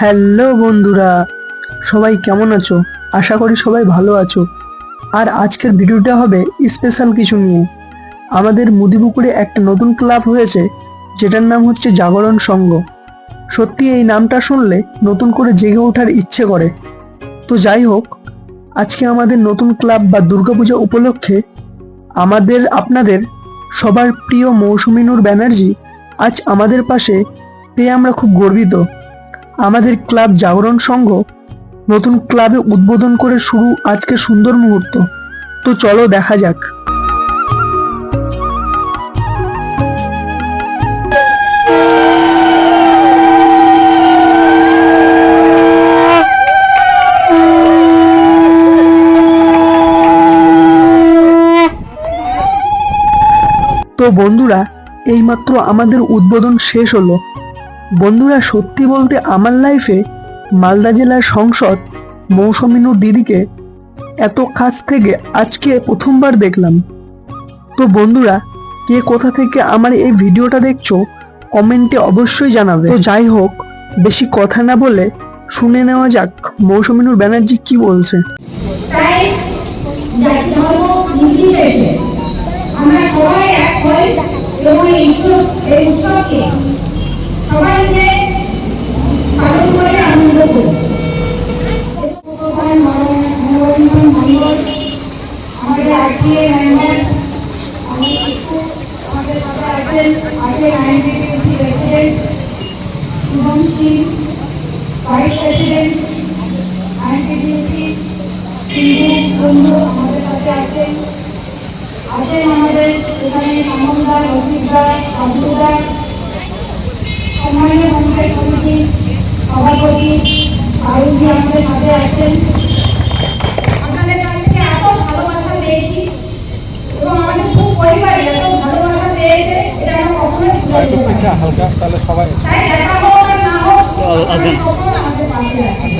Hello বন্ধুরা, সবাই কেমন আছো? আশা করি সবাই ভালো আছো। আর আজকের ভিডিওটা হবে স্পেশাল কিছু নিয়ে। আমাদের মুদিপুকুরে একটা নতুন ক্লাব হয়েছে, যেটার নাম হচ্ছে জাগরণ সংঘ। সত্যি এই নামটা শুনলে নতুন করে জেগে ওঠার ইচ্ছে করে। তো যাই হোক, আজকে আমাদের নতুন ক্লাব বা দুর্গাপূজা উপলক্ষে আপনাদের সবার প্রিয় মৌসুমী নূর ব্যানার্জি আজ আমাদের পাশে পেয়ে আমরা খুব গর্বিত। আমাদের ক্লাব জাগরণ সংঘ নতুন ক্লাবে উদ্বোধন করে শুরু আজকে সুন্দর মুহূর্ত। তো চলো দেখা যাক। তো বন্ধুরা, এইমাত্র আমাদের উদ্বোধন শেষ হলো। বন্ধুরা, সত্যি বলতে আমার লাইফে মালদা জেলার সংসদ মৌসুমী নূর দিদিকে এত কাছ থেকে আজকে প্রথমবার দেখলাম। তো বন্ধুরা, কে কোথা থেকে আমার এই ভিডিওটা দেখছো কমেন্টে অবশ্যই জানাবে। তো যাই হোক, বেশি কথা না বলে শুনে নেওয়া যাক মৌসুমী নূর ব্যানার্জি কি বলছে। তাই জাতি ধর্ম নির্বিশেষে আমরা সবাই এক হই এবং এই উৎসবকে সবাই মিলে পালন করে আনন্দ করি। আমাদের আরটিএ মেম্বার আমাদের সাথে আছেন INTTUC president Shubham Singh, vice president INTTUC Sindhu Bandhu আমাদের সাথে আছেন আমাদের এখানে সমন্বয় অভিজ্ঞতা সম্প্রদায় সম্মানীয় পঞ্চায়েত কমিটির সভাপতি আরুজি আমাদের সাথে আছেন। আপনাদের কাছ থেকে এত ভালোবাসা পেয়েছি এবং আমাদের খুব পরিবারে এত ভালোবাসা পেয়েছে, এটা আমরা কখনোই ভুলে যেতে পারি না। হালকা তাহলে সবাই তাই দেখা হোক আর না হোক আমাদের পাশে আছে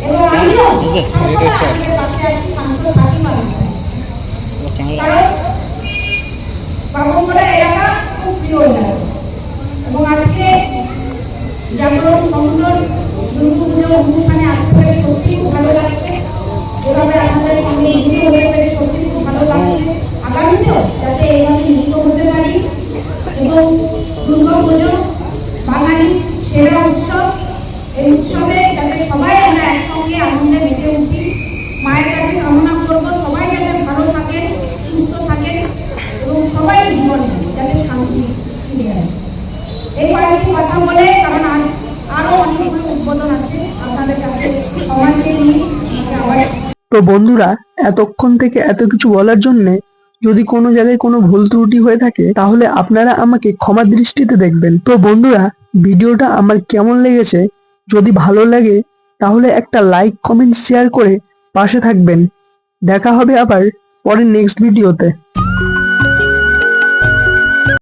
এবং আমিও আমাদের পাশে আছি শান্ত থাকি কারণ বাবুগড়া এলাকা খুব প্রিয় এলাকা এবং আজকে জাগরণ সংঘর দুর্গাপুজো অনুষ্ঠানে আসতে পেরে সত্যি খুব ভালো লাগছে। এভাবে আমাদের সঙ্গে মিলিত হতে পেরে সত্যি খুব ভালো লাগছে। আগামীতেও যাতে এইভাবে মিলিত হতে পারি এবং দুর্গাপুজো বাঙালি সেরা উৎসব, এই উৎসবে যাতে সবাই আমরা একসঙ্গে আনন্দে মেতে উঠি। মায়ের কাছে কামনা করবো সবাই যাতে ভালো থাকেন, সুস্থ থাকেন এবং সবাই জীবনে যাতে শান্তি ফিরে আসে। এই কয়েকটি কথা বলে, কারণ আজ আরো অনেকগুলো উদ্বোধন আছে, আপনাদের কাছে ক্ষমা চেয়ে নিই। তো বন্ধুরা, এতক্ষণ থেকে এত কিছু বলার জন্য যদি কোনো জায়গায় কোনো ভুল ত্রুটি হয়ে থাকে তাহলে আপনারা আমাকে ক্ষমা দৃষ্টিতে দেখবেন। তো বন্ধুরা, ভিডিওটা আমার কেমন লেগেছে যদি ভালো লাগে তাহলে একটা লাইক কমেন্ট শেয়ার করে পাশে থাকবেন। দেখা হবে আবার পরের নেক্সট ভিডিওতে।